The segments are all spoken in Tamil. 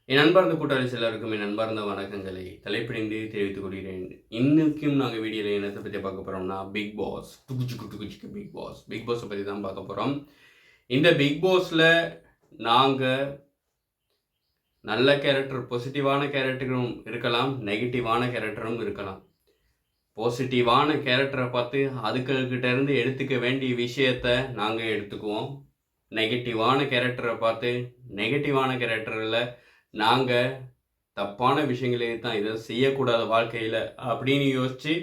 என் அன்பார்ந்த கூட்டாளி எல்லாருக்கும் என் அன்பார்ந்த வணக்கங்களை தலைப்பிடிந்து தெரிவித்துக் கொள்கிறேன். இன்னைக்கும் நாங்கள் வீடியோவில் என்னத்தை பற்றி பார்க்க போகிறோம்னா big boss big boss big பாஸை பற்றி தான் பார்க்க போகிறோம். இந்த பிக் பாஸில் நாங்கள் நல்ல கேரக்டர், பாசிட்டிவான கேரக்டரும் இருக்கலாம், நெகட்டிவான கேரக்டரும் இருக்கலாம். பாசிட்டிவான கேரக்டரை பார்த்து அதுக்கிட்ட இருந்து எடுத்துக்க வேண்டிய விஷயத்த நாங்கள் எடுத்துக்குவோம். நெகட்டிவான கேரக்டரை பார்த்து நெகட்டிவான கேரக்டரில் நாங்கள் தப்பான விஷயங்களே தான் இதை செய்யக்கூடாத வாழ்க்கையில் அப்படின்னு யோசித்து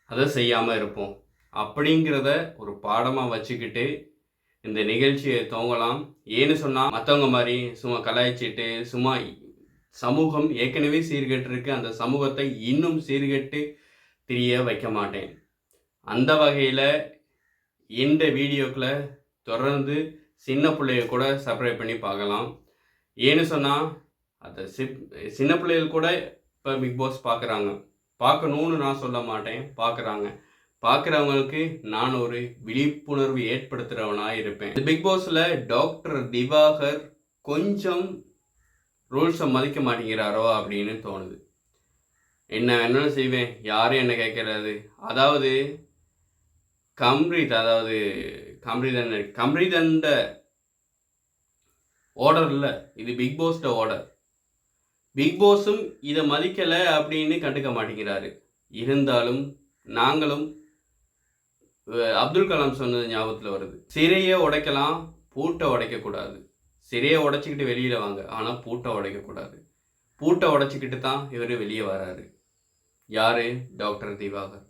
அதை செய்யாமல் இருப்போம். அப்படிங்கிறத ஒரு பாடமாக வச்சுக்கிட்டு இந்த நிகழ்ச்சியை துவங்கலாம். ஏன்னு சொன்னால் மற்றவங்க மாதிரி சும்மா கலாய்ச்சிட்டு சும்மா சமூகம் ஏற்கனவே சீர்கெட்டிருக்கு, அந்த சமூகத்தை இன்னும் சீர்கெட்டு திரிய வைக்க மாட்டேன். அந்த வகையில் இந்த வீடியோக்களை தொடர்ந்து சின்ன பிள்ளைய கூட சப்ஸ்கிரைப் பண்ணி பார்க்கலாம். ஏன்னு சொன்னால் அதை சின்ன பிள்ளைகள் கூட இப்போ பிக் பாஸ் பார்க்குறாங்க. பார்க்கணுன்னு நான் சொல்ல மாட்டேன், பார்க்குறாங்க. பார்க்குறவங்களுக்கு நான் ஒரு விழிப்புணர்வு ஏற்படுத்துகிறவனாக இருப்பேன். பிக் பாஸில் டாக்டர் திவாகர் கொஞ்சம் ரூல்ஸை மதிக்க மாட்டேங்கிறாரோ அப்படின்னு தோணுது. என்ன வேணாலும் செய்வேன், யாரும் என்ன கேட்கறது. அதாவது கம்ரிதண்ட ஆர்டர் இல்லை, இது பிக் பாஸ்ட ஆர்டர். பிக் பாஸும் இதை மதிக்கலை அப்படின்னு கண்டுக்க மாட்டேங்கிறாரு. இருந்தாலும் நாங்களும் அப்துல் கலாம் சொன்னது ஞாபகத்தில் வருது. சிறையை உடைக்கலாம், பூட்டை உடைக்கக்கூடாது. சிறையை உடைச்சிக்கிட்டு வெளியில் வாங்க, ஆனால் பூட்டை உடைக்கக்கூடாது. பூட்டை உடைச்சிக்கிட்டு தான் இவர் வெளியே வராரு. யார்? டாக்டர் திவாகர்.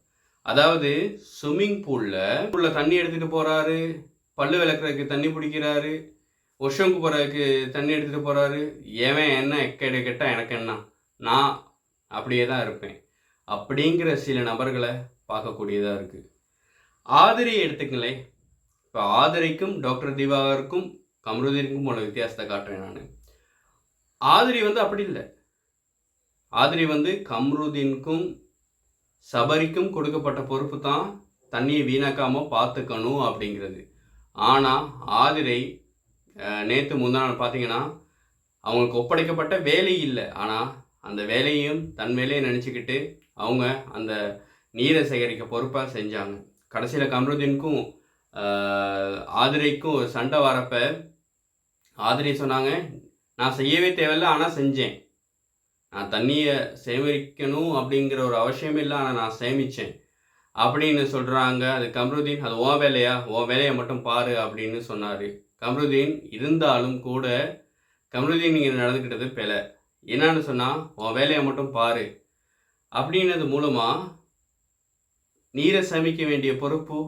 அதாவது ஸ்விம்மிங் பூலில் தண்ணி எடுத்துகிட்டு போகிறாரு, பல்லு விளக்குறதுக்கு தண்ணி பிடிக்கிறாரு, ஒஷோங்கு போகிறதுக்கு தண்ணி எடுத்துகிட்டு போகிறாரு. ஏவன் என்ன எக்கேடு கேட்டால் எனக்கு என்ன, நான் அப்படியே தான் இருப்பேன் அப்படிங்கிற சில நபர்களை பார்க்கக்கூடியதாக இருக்குது. ஆதிரியை எடுத்துக்கங்களேன். இப்போ ஆதிரிக்கும் டாக்டர் திவாகருக்கும் கம்ருதீனுக்கும் உள்ள வித்தியாசத்தை காட்டுறேன் நான். ஆதிரி அப்படி இல்லை. ஆதிரி கம்ருதீனுக்கும் சபரிக்கும் கொடுக்கப்பட்ட பொறுப்பு தான் தண்ணியை வீணாக்காமல் பார்த்துக்கணும் அப்படிங்கிறது. ஆனால் ஆதிரை நேற்று முந்தா நாள் பார்த்தீங்கன்னா அவங்களுக்கு ஒப்படைக்கப்பட்ட வேலை இல்லை, ஆனால் அந்த வேலையும் தன் வேலையை நினச்சிக்கிட்டு அவங்க அந்த நீரை சேகரிக்க பொறுப்பாக செஞ்சாங்க. கடைசியில் கம்ருதீனுக்கும் ஆதிரைக்கும் ஒரு சண்டை வரப்ப ஆதிரை சொன்னாங்க, நான் செய்யவே தேவையில்லை, ஆனால் செஞ்சேன். நான் தண்ணியை சேகரிக்கணும் அப்படிங்கிற ஒரு அவசியமே இல்லை, ஆனால் நான் சேமித்தேன் அப்படின்னு சொல்கிறாங்க. அது கம்ருதீன், அது உன் வேலையா, உன் வேலையை மட்டும் பாரு அப்படின்னு சொன்னார் கம்ருதீன். இருந்தாலும் கூட கம்ருதீன் நீங்கள் நடந்துக்கிட்டது பிழை. என்னன்னு சொன்னால் உன் வேலையை மட்டும் பாரு அப்படின்னது மூலமாக நீரை சேமிக்க வேண்டிய பொறுப்பு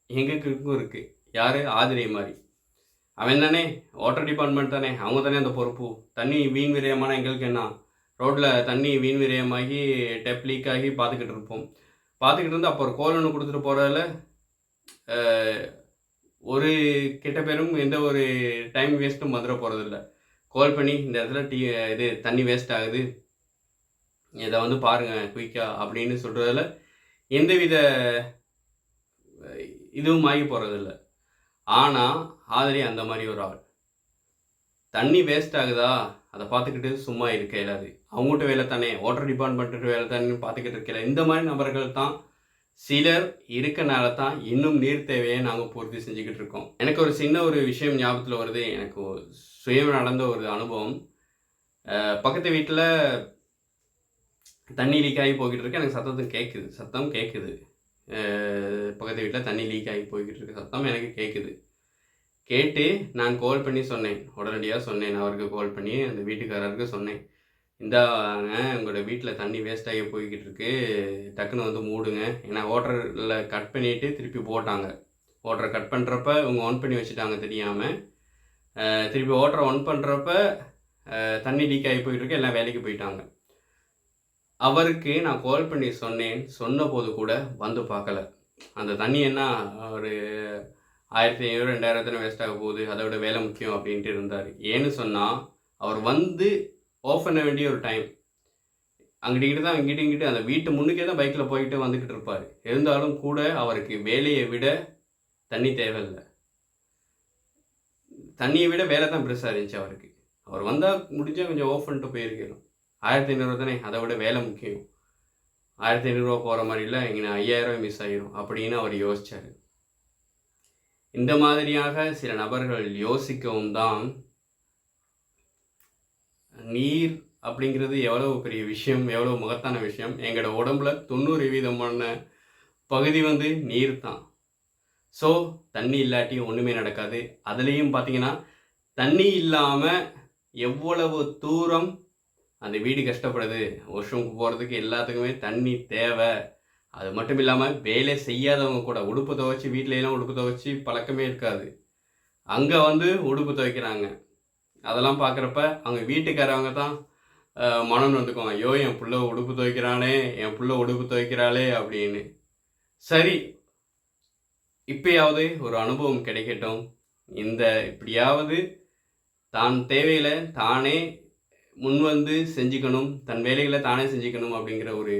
எங்களுக்கும் இருக்குது. யார்? ஆதிரை மாதிரி. அவன் தானே வாட்டர் டிபார்ட்மெண்ட் தானே, அவங்க தானே அந்த பொறுப்பு. தண்ணி வீண் விரயமான எங்களுக்கு என்ன, ரோட்டில் தண்ணி வீண் விரயமாகி டெப் லீக் ஆகி பார்த்துக்கிட்டு இருப்போம். பார்த்துக்கிட்டு இருந்து அப்போ ஒரு கோல் ஒன்று கொடுத்துட்டு போகிறதில்ல ஒரு கெட்ட பேரும் எந்த ஒரு டைம் வேஸ்ட்டும் வந்துட போகிறதில்ல. கால் பண்ணி இந்த இடத்துல இது தண்ணி வேஸ்ட் ஆகுது, இதை பாருங்கள் குயிக்காக அப்படின்னு சொல்கிறதில்ல எந்தவித இதுவும் ஆகி போகிறதில்ல. ஆனால் ஆதிரி அந்த மாதிரி ஒரு ஆள். தண்ணி வேஸ்ட் ஆகுதா அதை பார்த்துக்கிட்டு சும்மா இருக்க இயலாது. அவங்ககிட்ட வேலை தானே, வாட்டர் டிபார்ட்மெண்ட்டு வேலை தானே பார்த்துக்கிட்டு இருக்கல. இந்த மாதிரி நபர்கள் தான் சிலர் இருக்கனால தான் இன்னும் நீர் தேவையை நாங்கள் பூர்த்தி செஞ்சுக்கிட்டு இருக்கோம். எனக்கு ஒரு சின்ன ஒரு விஷயம் ஞாபகத்தில் வருது. எனக்கு சுயம் நடந்த ஒரு அனுபவம். பக்கத்து வீட்டில் தண்ணி லீக் ஆகி போய்கிட்டு இருக்கு. எனக்கு சத்தம் கேட்குது. பக்கத்து வீட்டில் தண்ணி லீக் ஆகி போய்கிட்டு இருக்கு சத்தம் எனக்கு கேட்குது. கேட்டு நான் கால் பண்ணி சொன்னேன், உடனடியாக சொன்னேன். அவருக்கு கால் பண்ணி அந்த வீட்டுக்காரருக்கு சொன்னேன், இந்தாங்க உங்களோட வீட்டில் தண்ணி வேஸ்ட்டாகி போய்கிட்டு இருக்கு, டக்குன்னு மூடுங்க. ஏன்னா ஓட்டரில் கட் பண்ணிவிட்டு திருப்பி போட்டாங்க. ஓட்டரை கட் பண்ணுறப்ப இவங்க ஆன் பண்ணி வச்சுட்டாங்க தெரியாமல். திருப்பி ஓட்டரை ஆன் பண்ணுறப்ப தண்ணி லீக் ஆகி போய்கிட்டு எல்லாம் வேலைக்கு போயிட்டாங்க. அவருக்கு நான் கால் பண்ணி சொன்ன போது கூட பார்க்கல. அந்த தண்ணி என்ன ஒரு 1500 2000 வேஸ்ட் ஆக போகுது, அதோட வேலை முக்கியம் அப்படின்ட்டு இருந்தார். ஏன்னு சொன்னால் அவர் ஆஃப் பண்ண வேண்டிய ஒரு டைம் அங்கிட்டு தான் இங்கிட்டு அந்த வீட்டு முன்னுக்கே தான் பைக்கில் போய்கிட்டு வந்துக்கிட்டு இருப்பார். இருந்தாலும் கூட அவருக்கு வேலையை விட தண்ணி தேவையில்லை, தண்ணியை விட வேலை தான் பெருசாக இருந்துச்சு அவருக்கு. அவர் வந்தால் முடிஞ்சால் கொஞ்சம் ஆஃப் பண்ணிட்டு போயிருக்கணும். 1500 தானே, அதை விட வேலை முக்கியம். 1500 போகிற மாதிரி இல்லை, இங்கே 5000 மிஸ் ஆகிரும் அப்படின்னு அவர் யோசித்தார். இந்த மாதிரியாக சில நபர்கள் யோசிக்கவும் தான் நீர் அப்படிங்கிறது எவ்வளோ பெரிய விஷயம், எவ்வளோ மகத்தான விஷயம். எங்களோட உடம்புல 90% பகுதி நீர் தான். ஸோ தண்ணி இல்லாட்டி ஒன்றுமே நடக்காது. அதுலேயும் பார்த்தீங்கன்னா தண்ணி இல்லாமல் எவ்வளவு தூரம் அந்த வீடு கஷ்டப்படுது. வாஷ்ரூமுக்கு போகிறதுக்கு எல்லாத்துக்குமே தண்ணி தேவை. அது மட்டும் இல்லாமல் வேலை செய்யாதவங்க கூட உடுப்பு துவைச்சி, வீட்டிலலாம் உடுப்பு துவைச்சி பழக்கமே இருக்காது, அங்கே உடுப்பு துவைக்கிறாங்க. அதெல்லாம் பார்க்குறப்ப அவங்க வீட்டுக்காரவங்க தான் மனம் வந்துக்குவாங்க. ஐயோ என் பிள்ளை உடுப்பு துவைக்கிறானே, என் பிள்ளை உடுப்பு துவைக்கிறாளே அப்படின்னு. சரி, இப்பயாவது ஒரு அனுபவம் கிடைக்கட்டும். இப்படியாவது தான் தேவையில் தானே செஞ்சுக்கணும், தன் வேலைகளை தானே செஞ்சுக்கணும் அப்படிங்கிற ஒரு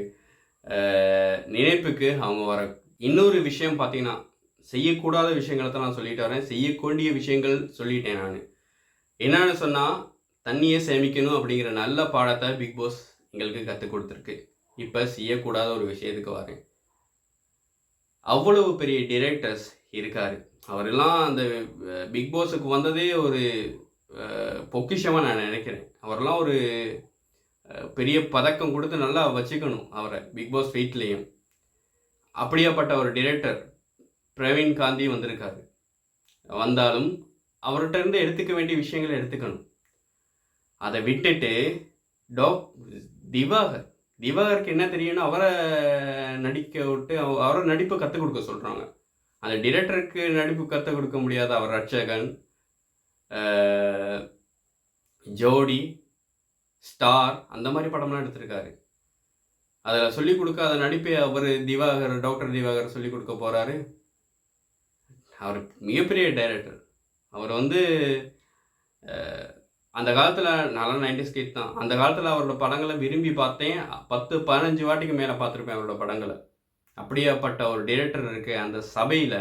நினைப்புக்கு அவங்க வர. இன்னொரு விஷயம் பார்த்தீங்கன்னா, செய்யக்கூடாத விஷயங்களை தான் நான் சொல்லிட்டு வரேன், செய்யக்கூடிய விஷயங்கள் சொல்லிட்டேன். நான் என்னன்னு சொன்னால், தண்ணியை சேமிக்கணும் அப்படிங்கிற நல்ல பாடத்தை பிக் பாஸ் எங்களுக்கு கற்றுக் கொடுத்துருக்கு. இப்போ செய்யக்கூடாத ஒரு விஷயத்துக்கு வரேன். அவ்வளவு பெரிய டிரெக்டர்ஸ் இருக்கார். அவரெல்லாம் அந்த பிக் பாஸுக்கு வந்ததே ஒரு பொக்கிஷமாக நான் நினைக்கிறேன். அவரெல்லாம் ஒரு பெரிய பதக்கம் கொடுத்து நல்லா வச்சுக்கணும் அவரை பிக் பாஸ் வீட்லேயும். அப்படியாப்பட்ட ஒரு டிரெக்டர் பிரவீன் காந்தி வந்திருக்காரு. வந்தாலும் அவர்கிட்ட இருந்து எடுத்துக்க வேண்டிய விஷயங்களை எடுத்துக்கணும். அதை விட்டுட்டு திவாகருக்கு என்ன தெரியும்னு அவரை நடிக்க விட்டு அவரை நடிப்பை கற்றுக் கொடுக்க சொல்கிறாங்க. அந்த டிரெக்டருக்கு நடிப்பு கற்றுக் கொடுக்க முடியாத அவர் ரட்சகன், ஜோடி, ஸ்டார் அந்த மாதிரி படம்லாம் எடுத்திருக்காரு. அதில் சொல்லிக் கொடுக்காத நடிப்பை அவர் டாக்டர் திவாகர் சொல்லிக் கொடுக்க போகிறாரு. அவர் மிகப்பெரிய டைரக்டர். அவர் அந்த காலத்தில் நல்லா 90s கிட் தான். அந்த காலத்தில் அவரோட படங்களை விரும்பி பார்த்தேன். 10-15 வாட்டிக்கு மேலே பார்த்துருப்பேன் அவரோட படங்களை. அப்படியாப்பட்ட ஒரு டைரக்டர் இருக்கு. அந்த சபையில்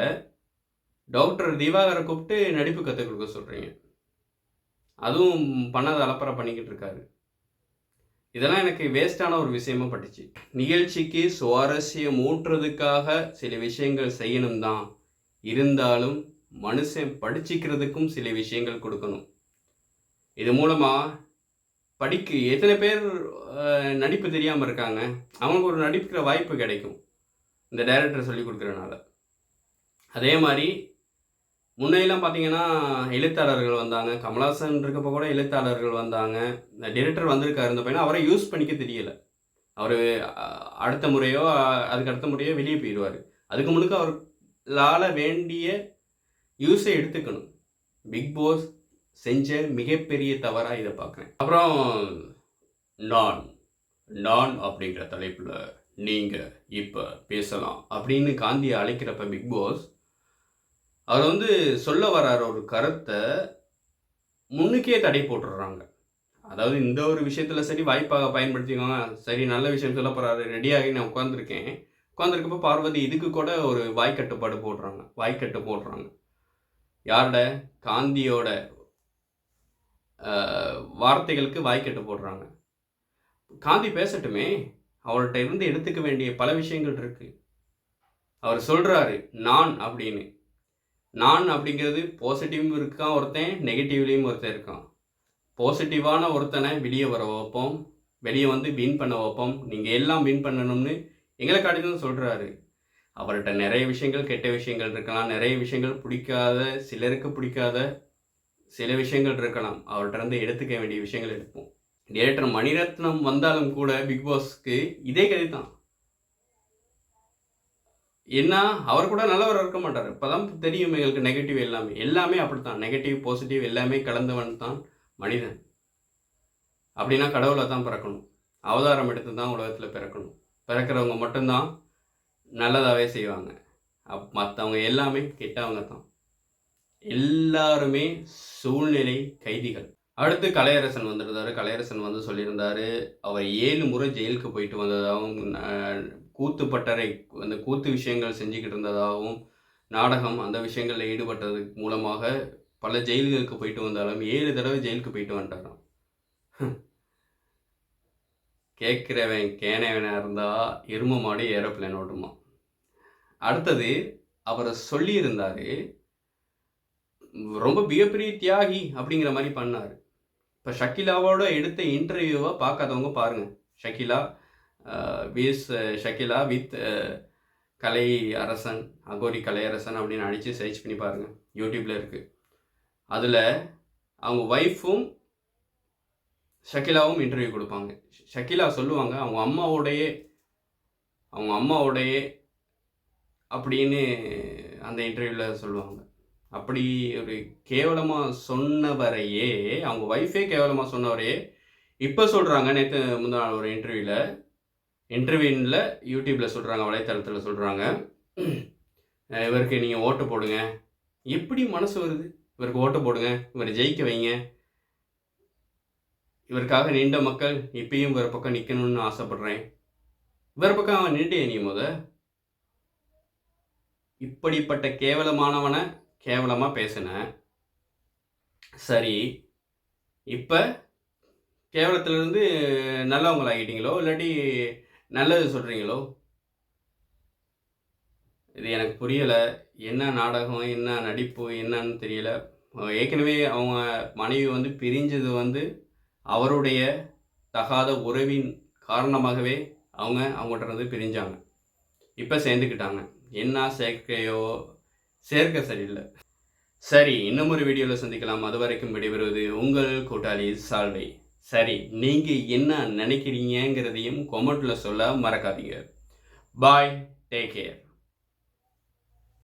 டாக்டர் திவாகரை கூப்பிட்டு நடிப்பு கற்றுக் கொடுக்க சொல்கிறீங்க. அதுவும் பண்ணாத அலப்பறை பண்ணிக்கிட்டு இருக்காரு. இதெல்லாம் எனக்கு வேஸ்டான ஒரு விஷயமா பட்டுச்சு. நிகழ்ச்சிக்கு சுவாரஸ்யம் ஊட்டுறதுக்காக சில விஷயங்கள் செய்யணும் தான். இருந்தாலும் மனுஷன் படிச்சுக்கிறதுக்கும் சில விஷயங்கள் கொடுக்கணும். இது மூலமாக எத்தனை பேர் நடிப்பு தெரியாமல் இருக்காங்க, அவங்களுக்கு ஒரு நடிப்புக்கிற வாய்ப்பு கிடைக்கும் இந்த டைரக்டர் சொல்லி கொடுக்குறனால. அதே மாதிரி முன்னையெல்லாம் பார்த்தீங்கன்னா எழுத்தாளர்கள் வந்தாங்க. கமல்ஹாசன் இருக்கப்போ கூட எழுத்தாளர்கள் வந்தாங்க. இந்த டைரக்டர் வந்திருக்காரு, இந்த பையனை அவரை யூஸ் பண்ணிக்க தெரியலை. அவர் அடுத்த முறையோ அதுக்கு அடுத்த முறையோ வெளியே போயிடுவார். அதுக்கு முழுக்க அவர்களால் வேண்டிய யூஸை எடுத்துக்கணும். பிக் பாஸ் செஞ்ச மிகப்பெரிய தவறாக இதை பார்க்குறேன். அப்புறம் நான் அப்படிங்கிற தலைப்பில் நீங்கள் இப்போ பேசலாம் அப்படின்னு காந்தியை அழைக்கிறப்ப பிக் பாஸ் அவர் சொல்ல வர்றார் ஒரு கருத்தை முன்னுக்கே தடை போட்டுடுறாங்க. அதாவது இந்த ஒரு விஷயத்தில் சரி வாய்ப்பாக பயன்படுத்திக்கோங்க, சரி நல்ல விஷயம் சொல்ல போகிறாரு, ரெடியாகி நான் உட்காந்துருக்கப்போ பார்வதி இதுக்கு கூட ஒரு வாய்க்கட்டு போடுறாங்க. யாரோட? காந்தியோட வார்த்தைகளுக்கு வாய்க்கட்டு போடுறாங்க. காந்தி பேசட்டுமே, அவர்கிட்ட இருந்து எடுத்துக்க வேண்டிய பல விஷயங்கள் இருக்கு. அவர் சொல்றாரு நான் அப்படிங்கிறது பாசிட்டிவும் இருக்கான் ஒருத்தன், நெகட்டிவ்லேயும் ஒருத்தன் இருக்கான். பாசிட்டிவான ஒருத்தனை வெளியே வர வைப்போம், வெளியே வின் பண்ண வைப்போம், நீங்கள் எல்லாம் வின் பண்ணணும்னு எங்களை காட்டிதான் சொல்கிறாரு. அவர்கிட்ட நிறைய விஷயங்கள் கெட்ட விஷயங்கள் இருக்கலாம், நிறைய விஷயங்கள் சிலருக்கு பிடிக்காத சில விஷயங்கள் இருக்கலாம். அவர்கிட்ட இருந்து எடுத்துக்க வேண்டிய விஷயங்கள் எடுப்போம். டைரக்டர் மணிரத்னம் வந்தாலும் கூட பிக் பாஸ்க்கு இதே கதை தான். என்ன அவர் கூட நல்லவர் இருக்க மாட்டார். இப்போதான் தெரியும் எங்களுக்கு நெகட்டிவ் எல்லாமே அப்படித்தான். நெகட்டிவ் பாசிட்டிவ் எல்லாமே கலந்தவன் தான் மனிதன். அப்படின்னா கடவுளை தான் பிறக்கணும், அவதாரம் எடுத்து தான் உலகத்தில் பிறக்கணும். பிறக்கிறவங்க மட்டும்தான் நல்லதாகவே செய்வாங்க. மற்றவங்க எல்லாமே கெட்டவங்க தான். எல்லாருமே சூழ்நிலை கைதிகள். அடுத்து கலையரசன் வந்துருந்தாரு. கலையரசன் சொல்லியிருந்தாரு, அவர் 7 முறை ஜெயிலுக்கு போயிட்டு வந்ததாகவும், கூத்துப்பட்டறை அந்த கூத்து விஷயங்கள் செஞ்சுக்கிட்டு இருந்ததாகவும், நாடகம் அந்த விஷயங்களில் ஈடுபட்டது மூலமாக பல ஜெயில்களுக்கு போயிட்டு வந்தாலும் 7 தடவை ஜெயிலுக்கு போயிட்டு வந்துட்டாராம். கேட்குறவன் கேனவனாக இருந்தால் எரும மாடு ஏரோப்ளேன் ஓட்டுமா. அடுத்தது அவரை சொல்லியிருந்தார், ரொம்ப மிகப்பெரிய தியாகி அப்படிங்கிற மாதிரி பண்ணார். இப்போ ஷக்கிலாவோட எடுத்த இன்டர்வியூவை பார்க்காதவங்க பாருங்கள். ஷக்கிலா வித் கலை அரசன், அகோரி கலை அரசன் அப்படின்னு அடித்து சர்ச் பண்ணி பாருங்கள், யூடியூப்பில் இருக்குது. அதில் அவங்க ஒய்ஃபும் ஷக்கிலாவும் இன்டர்வியூ கொடுப்பாங்க. ஷக்கிலா சொல்லுவாங்க அவங்க அம்மாவோடையே அப்படின்னு அந்த இன்டர்வியூவில் சொல்லுவாங்க. அப்படி ஒரு கேவலமாக சொன்னவரையே, அவங்க ஒய்ஃபே கேவலமாக சொன்னவரையே இப்போ சொல்கிறாங்க. நேற்று முந்தின நாள் ஒரு இன்டர்வியூவில் யூடியூப்பில் சொல்கிறாங்க, வலைத்தளத்தில் சொல்கிறாங்க, இவருக்கு நீங்கள் ஓட்டு போடுங்க. எப்படி மனசு வருது? இவருக்கு ஓட்டு போடுங்க, இவரை ஜெயிக்க வைங்க, இவருக்காக நீண்ட மக்கள் இப்பயும் இவர் பக்கம் நிற்கணும்னு ஆசைப்படுறேன். இவர் பக்கம் அவன் நின்றுட்டே நீ இப்படிப்பட்ட கேவலமானவனை கேவலமாக பேசினேன். சரி, இப்போ கேவலத்திலேருந்து நல்லவங்களாகிட்டீங்களோ இல்லாட்டி நல்லது சொல்கிறீங்களோ? இது எனக்கு புரியலை. என்ன நாடகம், என்ன நடிப்பு, என்னன்னு தெரியல. ஏற்கனவே அவங்க மனைவி பிரிஞ்சது அவருடைய தகாத உறவின் காரணமாகவே அவங்கள்ட்ட இருந்து பிரிஞ்சாங்க. இப்போ சேர்ந்துக்கிட்டாங்க. என்ன சேர்க்க சரியில்லை. சரி, இன்னும் ஒரு வீடியோவில் சந்திக்கலாம். அது வரைக்கும் விடைபெறுவது உங்கள் கூட்டாளி சால்வை. சரி, நீங்கள் என்ன நினைக்கிறீங்கிறதையும் கமெண்ட்டில் சொல்ல மறக்காதீங்க. பாய், டேக் கேர்.